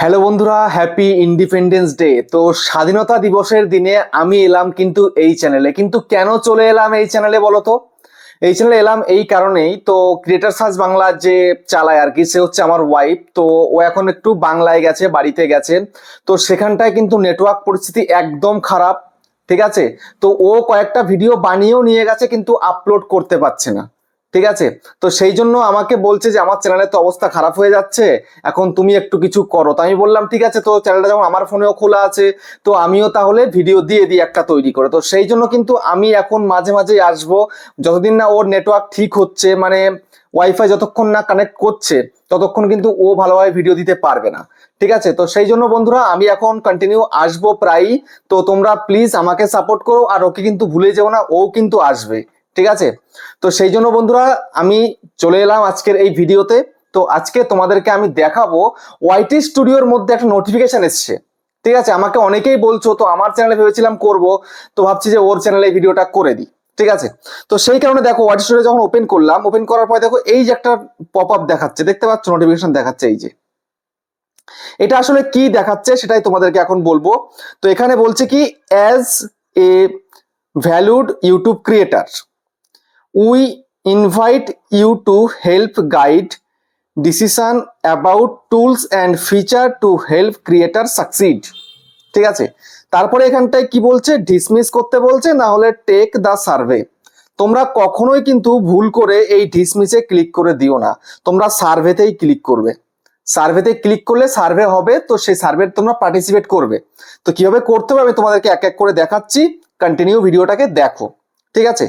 Hello বন্ধুরা, happy independence day. তো স্বাধীনতা দিবসের দিনে আমি এলাম কিন্তু এই চ্যানেলে। কিন্তু কেন চলে এলাম এই চ্যানেলে বলো তো? এই চ্যানেলে এলাম এই কারণেই, তো ক্রিয়েটার সার্চ বাংলা যে চালায় আর কি, সে হচ্ছে আমার ওয়াইফ। তো ও এখন একটু বাংলায় গেছে, বাড়িতে গেছে। তো সেখানটায় কিন্তু নেটওয়ার্ক পরিস্থিতি একদম খারাপ, ঠিক আছে। তো ও কয়েকটা ভিডিও বানিয়েও নিয়ে গেছে কিন্তু আপলোড করতে পারছে না, ঠিক আছে। তো সেই জন্য আমাকে বলছে যে আমার চ্যানেলের তো অবস্থা খারাপ হয়ে যাচ্ছে, এখন তুমি একটু কিছু করো। তো আমি বললাম ঠিক আছে, তো চ্যানেলটা যখন আমার ফোনেও খোলা আছে, তো আমিও তাহলে ভিডিও দিয়ে দিই একটা তৈরি করে। তো সেই জন্য কিন্তু আমি এখন মাঝে মাঝেই আসবো, যতদিন না ওর নেটওয়ার্ক ঠিক হচ্ছে, মানে ওয়াইফাই যতক্ষণ না কানেক্ট করছে ততক্ষণ কিন্তু ও ভালোভাবে ভিডিও দিতে পারবে না, ঠিক আছে। তো সেই জন্য বন্ধুরা আমি এখন কন্টিনিউ আসবো প্রায়ই। তো তোমরা প্লিজ আমাকে সাপোর্ট করো, আর ওকে কিন্তু ভুলে যেও না, ও কিন্তু আসবে, ঠিক আছে। তো সেই জন্য বন্ধুরা আমি চলে এলাম আজকের এই ভিডিওতে। তো আজকে তোমাদেরকে আমি দেখাবো ওয়াইটি স্টুডিওর মধ্যে একটা নোটিফিকেশন এসছে, ঠিক আছে। আমাকে অনেকেই বলছো, তো আমার চ্যানেলে ভেবেছিলাম করব, তো ভাবছি যে ওর চ্যানেলে এই ভিডিওটা করে দিই, ঠিক আছে। তো সেই কারণে দেখো ওয়াইটি স্টুডিও যখন ওপেন করলাম, ওপেন করার পরে দেখো এই যে একটা পপ আপ দেখাচ্ছে, দেখতে পাচ্ছ, নোটিফিকেশন দেখাচ্ছে। এই যে এটা আসলে কি দেখাচ্ছে সেটাই তোমাদেরকে এখন বলবো। তো এখানে বলছে কি, as a valued YouTube creator we invite you to help guide decision about tools and feature to help creator succeed, ঠিক আছে। তারপরে এখানটায় কি বলছে, ডিসমিস করতে বলছে, না হলে টেক দা সার্ভে। তোমরা কখনোই কিন্তু ভুল করে এই ডিসমিসে ক্লিক করে দিও না, তোমরা সার্ভেতেই ক্লিক করবে। সার্ভেতে ক্লিক করলে সার্ভে হবে, তো সেই সার্ভে তোমরা পার্টিসিপেট করবে। তো কিভাবে করতে হবে আমি তোমাদেরকে এক এক করে দেখাচ্ছি, কন্টিনিউ ভিডিওটাকে দেখো, ঠিক আছে।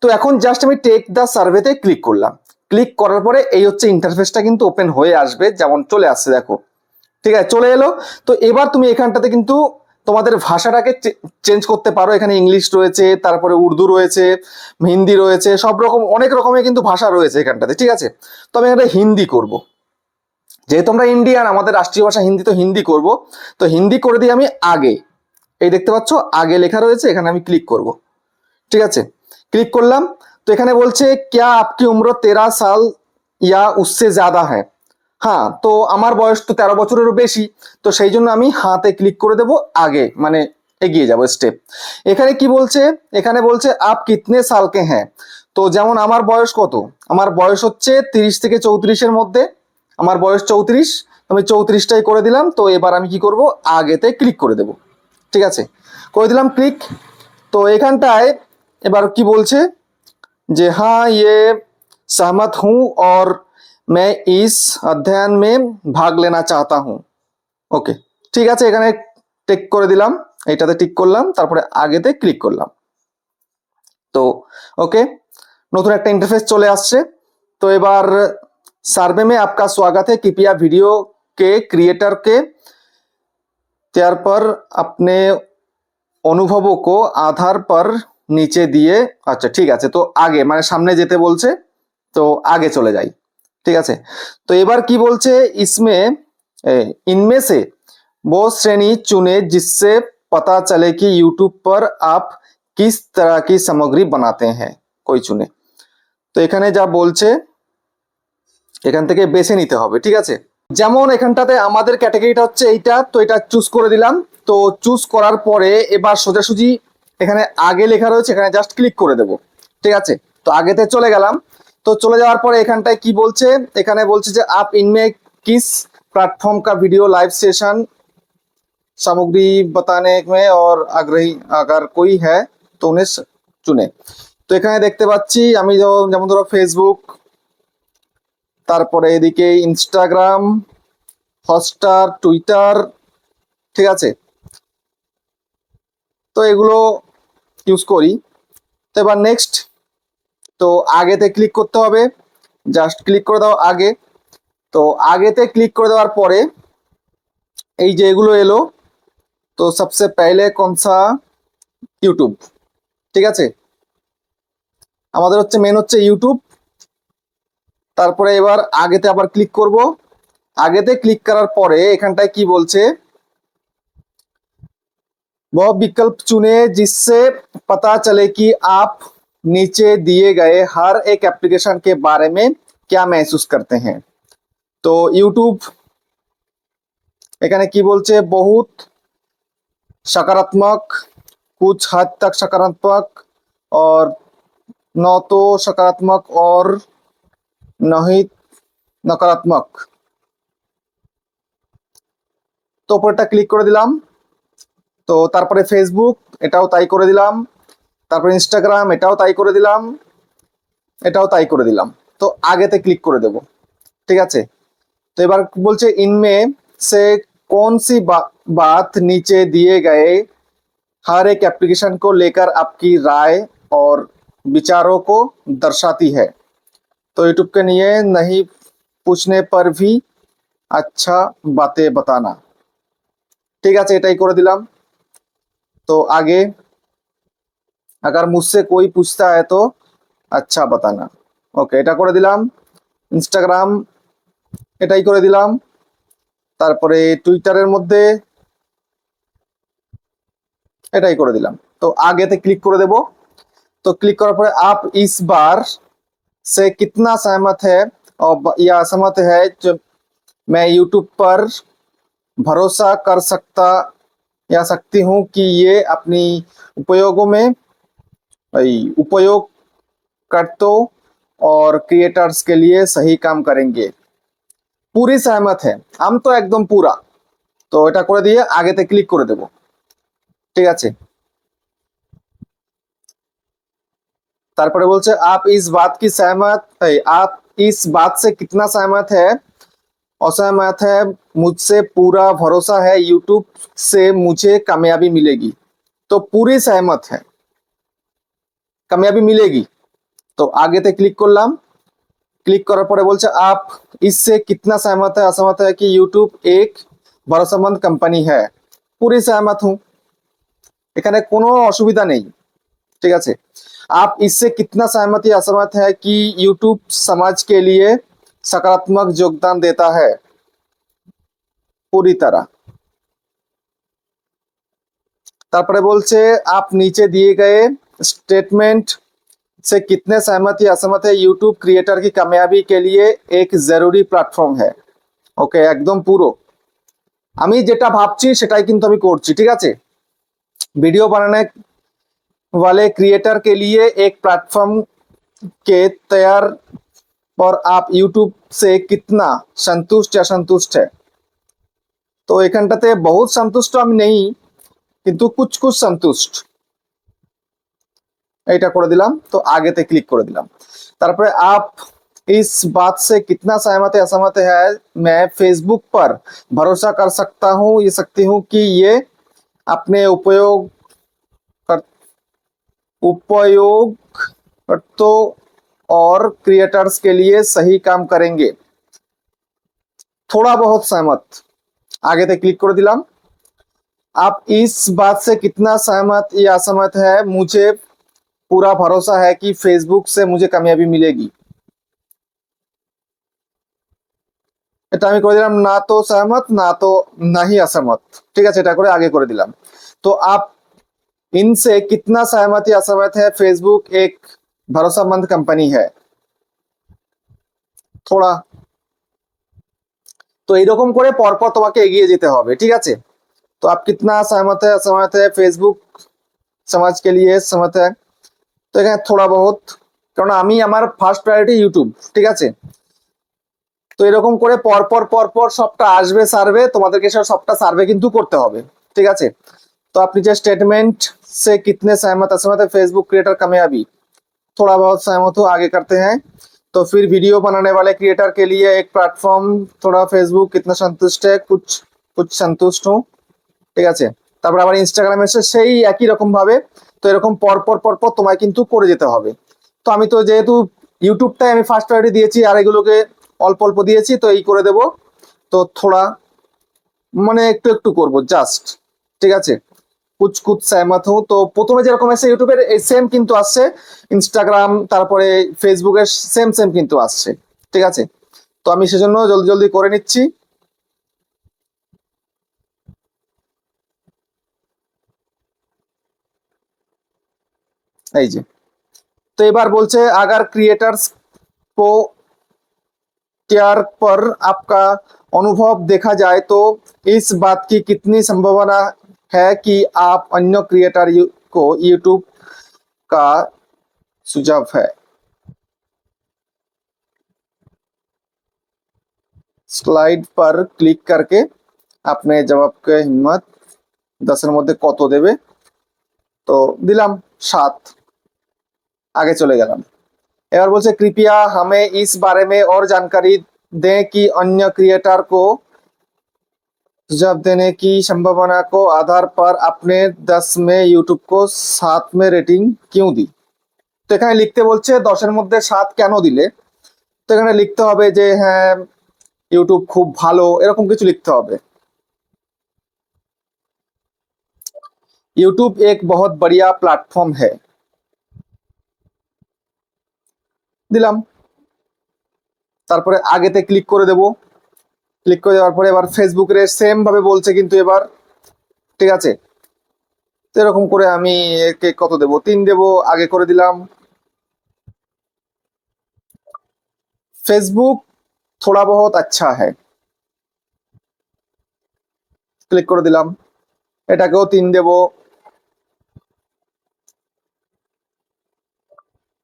তো এখন জাস্ট আমি টেক দা সার্ভেতে ক্লিক করলাম। ক্লিক করার পরে এই হচ্ছে ইন্টারফেসটা কিন্তু ওপেন হয়ে আসবে, যেমন চলে আসছে দেখো, ঠিক আছে, চলে এলো। তো এবার তুমি এখানটাতে কিন্তু তোমাদের ভাষাটাকে চেঞ্জ করতে পারো। এখানে ইংলিশ রয়েছে, তারপরে উর্দু রয়েছে, হিন্দি রয়েছে, সব রকম অনেক রকমের কিন্তু ভাষা রয়েছে এখানটাতে, ঠিক আছে। তো আমি এখানে হিন্দি করব, যেহেতু আমরা ইন্ডিয়ান, আমাদের রাষ্ট্রীয় ভাষা হিন্দি, তো হিন্দি করব। তো হিন্দি করে দিই আমি আগে। এই দেখতে পাচ্ছ আগে লেখা রয়েছে, এখানে আমি ক্লিক করব, ঠিক আছে। ক্লিক করলাম। তো এখানে বলছে ক্যা আপকি উম্র 13 সাল ইয়া উসসে জ্যাদা হ্যায়। হ্যাঁ, তো আমার বয়স তো 13 বছরেরও বেশি, তো সেই জন্য আমি হাতে ক্লিক করে দেব, আগে মানে এগিয়ে যাব স্টেপ। এখানে কি বলছে, এখানে বলছে আপ কিতনে সালকে হ্যাঁ। তো যেমন আমার বয়স কত, আমার বয়স হচ্ছে 30 থেকে 34-এর মধ্যে। আমার বয়স 34, আমি 34টাই করে দিলাম। তো এবার আমি কি করব, আগেতে ক্লিক করে দেব, ঠিক আছে, করে দিলাম ক্লিক। তো এখানটায় এবার কি বলছে যে हाँ ये सहमत हूँ और मैं इस अध्ययन में भाग लेना चाहता हूँ। ওকে, ঠিক আছে, এখানে টিক করে দিলাম, এইটাতে টিক করলাম, তারপরে আগেতে ক্লিক করলাম। তো ওকে, নতুন একটা ইন্টারফেস চলে আসছে। তো এবার सर्वे में आपका स्वागत है, कृपया वीडियो के क्रिएटर के तौर पर अपने অনুভবও কো আধার পর নিচে দিয়ে, আচ্ছা ঠিক আছে। তো আগে মানে সামনে যেতে বলছে, তো আগে চলে যাই, ঠিক আছে। তো এবার কি বলছে, ইসমে इनमें से वो श्रेणी चुने जिससे पता चले कि यूट्यूब पर आप किस तरह की सामग्री बनाते हैं, कोई चुने। তো এখানে যা বলছে এখান থেকে বেছে নিতে হবে, ঠিক আছে। যেমন এখানটাতে আমাদের ক্যাটাগরিটা হচ্ছে এইটা, তো এটা চুজ করে দিলাম। তো চুজ করার পরে এবার সোজাসুজি এখানে আগে লেখা রয়েছে, এখানে জাস্ট ক্লিক করে দেব, ঠিক আছে। তো আগেতে চলে গেলাম। তো চলে যাওয়ার পরে এখানটায় কি বলছে, এখানে বলছে যে আপ ইনমে किस प्लेटफॉर्म का वीडियो लाइव सेशन सामग्री बताने में और आग्रही अगर कोई है तो उन्हें चुने। তো এখানে দেখতে পাচ্ছি আমি যেমন ধরো ফেসবুক, তারপরে এদিকে ইনস্টাগ্রাম, হটস্টার, টুইটার, ঠিক আছে। তো এগুলো ইউজ করি। তো এবার নেক্সট, তো আগেতে ক্লিক করতে হবে, জাস্ট ক্লিক করে দাও আগে। তো আগেতে ক্লিক করে দেওয়ার পরে এই যে এগুলো এলো, তো সবসে পেহলে কোনসা, ইউটিউব, ঠিক আছে। আমাদের হচ্ছে মেন হচ্ছে ইউটিউব। তারপরে এবার আগেতে আবার ক্লিক করব। আগেতে ক্লিক করার পরে এখানটায় কি বলছে, वह विकल्प चुने जिससे पता चले कि आप नीचे दिए गए हर एक एप्लीकेशन के बारे में क्या महसूस करते हैं। तो यूट्यूब এখানে কি বলছে, বহুত सकारात्मक, कुछ हद तक सकारात्मक और न तो सकारात्मक और नहीं नकारात्मक। তো উপরটা ক্লিক করে দিলাম। তো তারপরে ফেসবুক, এটাও তাই করে দিলাম। তারপরে ইনস্টাগ্রাম, এটাও তাই করে দিলাম, এটাও তাই করে দিলাম। তো আগেতে ক্লিক করে দেব, ঠিক আছে। तो एक बार बोलचे इनमें से कौन सी बात नीचे दिए गए हर एक एप्लीकेशन को लेकर आपकी राय और विचारों को दर्शाती है। तो यूट्यूब के लिए नहीं पूछने पर भी अच्छा बातें बताना, ठीक है, এটাই করে দিলাম। तो आगे अगर मुझसे कोई पूछता है तो अच्छा बताना, ওকে, এটা করে দিলাম। ইনস্টাগ্রাম, এটাই করে দিলাম। তারপরে টুইটারের মধ্যে এটাই করে দিলাম। তো আগেতে ক্লিক করে দেব। तो क्लिक করার পরে आप इस बार से कितना सहमत है और या असहमत है जो मैं यूट्यूब पर भरोसा कर सकता या सकती हूँ कि ये अपनी उपयोगों में उपयोगकर्ताओं और क्रिएटर्स के लिए सही काम करेंगे। पूरी सहमत है, हम तो एकदम पूरा। তো এটা করে দিয়ে আগেতে ক্লিক করে দেব, ঠিক আছে। তারপরে বলছে आप इस बात की सहमत है, आप इस बात से कितना सहमत है, असहमत है, मुझसे पूरा भरोसा है यूट्यूब से मुझे कामयाबी मिलेगी। तो पूरी सहमत है, कामयाबी मिलेगी। तो আগেতে ক্লিক করলাম। ক্লিক করার পরে বলছে आप इससे कितना सहमत है, असहमत है कि यूट्यूब एक भरोसेमंद कंपनी है। पूरी सहमत हूं, এখানে কোনো অসুবিধা নেই, ঠিক আছে। आप इससे कितना सहमत या असहमत है कि यूट्यूब समाज के लिए सकारात्मक योगदान देता है। पूरी तरह। তারপরে বলছে आप नीचे दिए गए स्टेटमेंट से कितने सहमत या असहमत है यूट्यूब क्रिएटर की कामयाबी के लिए एक जरूरी प्लेटफॉर्म है। ওকে, একদম পুরো আমি যেটা ভাবছি সেটাই কিন্তু আমি করছি, ঠিক আছে। वीडियो बनाने वाले क्रिएटर के लिए एक प्लेटफॉर्म के तैयार और आप यूट्यूब से कितना संतुष्ट या संतुष्ट है। तो এখানটাতে बहुत संतुष्ट আমি নেই, কিন্তু कुछ कुछ संतुष्ट, এটা করে दिलाम। तो আগেতে ক্লিক করে দিলাম। তারপরে आप इस बात से कितना सहमत है असहमत है मैं फेसबुक पर भरोसा कर सकता हूँ ये सकती हूँ कि ये अपने उपयोगकर्ताओं और क्रिएटर्स के लिए सही काम करेंगे। थोड़ा बहुत सहमत, আগেতে ক্লিক করে দিলাম। आप इस बात से कितना सहमत या असहमत है मुझे पूरा भरोसा है कि फेसबुक से मुझे कामयाबी मिलेगी। এটা আমি করে দিলাম না তো सहमत না তো नहीं असहमत, ঠিক আছে, এটা করে আগে করে দিলাম। तो आप इनसे कितना सहमत या असहमत है फेसबुक एक भरोसेमंद कंपनी है। थोड़ा। তো এইরকম করে পরপর তোমাকে এগিয়ে যেতে হবে, ঠিক আছে। तो आप कितना सहमत है असहमत है फेसबुक समाज के लिए सहमत है। তো এখানে थोड़ा बहुत, কারণ আমি আমার ফার্স্ট প্রায়োরিটি ইউটিউব, ঠিক আছে। তো এরকম করে পরপর পরপর সবটা আসবে সার্ভে, তোমাদেরকে সবটা সার্ভে কিন্তু করতে হবে, ঠিক আছে। तो आप नीचे स्टेटमेंट से कितने सहमत असहमत है फेसबुक क्रिएटर कामयाबी, थोड़ा बहुत सहमत हो, आगे करते हैं। तो फिर वीडियो बनाने वाले क्रिएटर के लिए एक प्लेटफॉर्म, थोड़ा फेसबुक कितना संतुष्ट है, कुछ कुछ संतुष्ट हूँ, ঠিক আছে। তারপর আবার ইনস্টাগ্রামে এসে সেই একই রকম ভাবে, তো এরকম পরপর পরপর তোমায় কিন্তু করে যেতে হবে। তো আমি তো যেহেতু ইউটিউবটাই আমি ফার্স্ট প্রায়োরিটি দিয়েছি আর এগুলোকে অল্প অল্প দিয়েছি, তো এই করে দেব। তো থোড়া মানে একটু একটু করব জাস্ট, ঠিক আছে। কুছ কুছ सहमत हूं। তো প্রথমে যেরকম আছে ইউটিউবের সেম কিন্তু আসছে, ইনস্টাগ্রাম তারপরে ফেসবুকের সেম সেম কিন্তু আসছে, ঠিক আছে। তো আমি সেজন্য জলদি জলদি করে নিচ্ছি। এই যে। तो এবার বলছে अगर क्रिएटर्स को টিয়ার पर आपका अनुभव देखा जाए तो इस बात की कितनी संभावना है कि आप अन्य क्रिएटर को यूट्यूब का सुझाव है। स्लाइड पर क्लिक करके अपने जवाब के हिम्मत 10 মধ্যে কত দেবে, তো দিলাম 7, आगे चले গেলাম। এবার বলছে कृपया हमें इस बारे में और जानकारी दें कि अन्य क्रिएटर को सुझाव देने की संभावना को आधार पर अपने 10 में यूट्यूब को 7 में रेटिंग क्यों दी। তো এখানে লিখতে বলছে 10 মধ্যে 7 কেন দিলে, তো এখানে লিখতে হবে যে হ্যাঁ ইউটিউব খুব ভালো, এরকম কিছু লিখতে হবে। यूट्यूब एक बहुत बढ़िया प्लेटफॉर्म है, দিলাম। তারপরে আগেতে ক্লিক করে দেব। ক্লিক করে দেওয়ার পরে এবার ফেসবুকের সেম ভাবে বলছে কিন্তু এবার, ঠিক আছে। তো এরকম করে আমি একে কত দেব, 3 দেব, আগে করে দিলাম। फेसबुक थोड़ा बहुत अच्छा है, ক্লিক করে দিলাম। এটাকেও 3 দেব।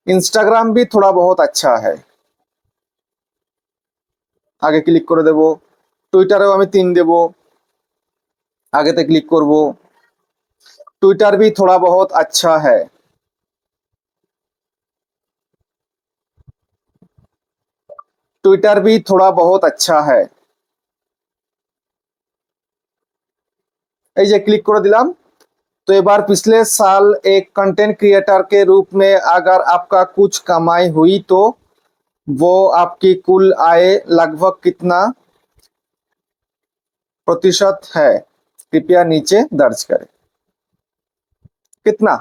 इंस्टाग्राम भी थोड़ा बहुत अच्छा है, আগে ক্লিক করে দেব। টুইটারেও আমি 3 দেব, আগেতে ক্লিক করব। ट्विटर भी थोड़ा बहुत अच्छा है, ट्विटर भी थोड़ा बहुत अच्छा है, এই যে ক্লিক করে দিলাম। तो एक बार पिछले साल एक कंटेंट क्रिएटर के रूप में अगर आपका कुछ कमाई हुई तो वो आपकी कुल आय लगभग कितना प्रतिशत है, कृपया नीचे दर्ज करें। कितना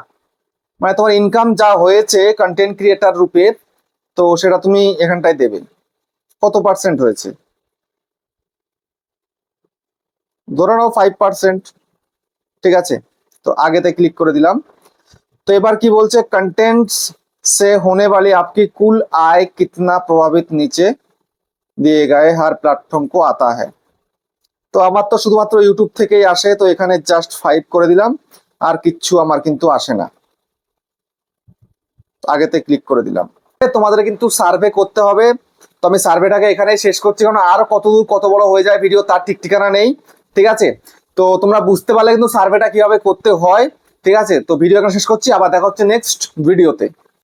মানে তোমার ইনকাম যা হয়েছে কন্টেন্ট ক্রিয়েটর রূপে, তো সেটা তুমি এখানটায় দেবে কত পার্সেন্ট হয়েছে, ধরে নাও 5%, ঠিক আছে। তো আগেতে ক্লিক করে দিলাম। तो एक बार की बोलছে कंटेंट्स से होने वाली आपकी कुल आय कितना प्रभावित नीचे दिए गए हर प्लेटफॉर्म को आता है। তো আমার তো শুধুমাত্র ইউটিউব থেকেই আসে, তো এখানে জাস্ট 5 করে দিলাম, আর কিচ্ছু আমার কিন্তু আসে না। আগেতে ক্লিক করে দিলাম। তোমাদের কিন্তু সার্ভে করতে হবে, তো আমি সার্ভেটাকে এখানেই শেষ করছি, কারণ আর কত দূর কত বড় হয়ে যায় ভিডিও তার ঠিক ঠিকানা নেই, ঠিক আছে। তো তোমরা বুঝতে পারলে কিন্তু সার্ভেটা কিভাবে করতে হয়, ঠিক আছে। তো ভিডিও এখানে শেষ করছি, আবার দেখা হচ্ছে নেক্সট ভিডিওতে।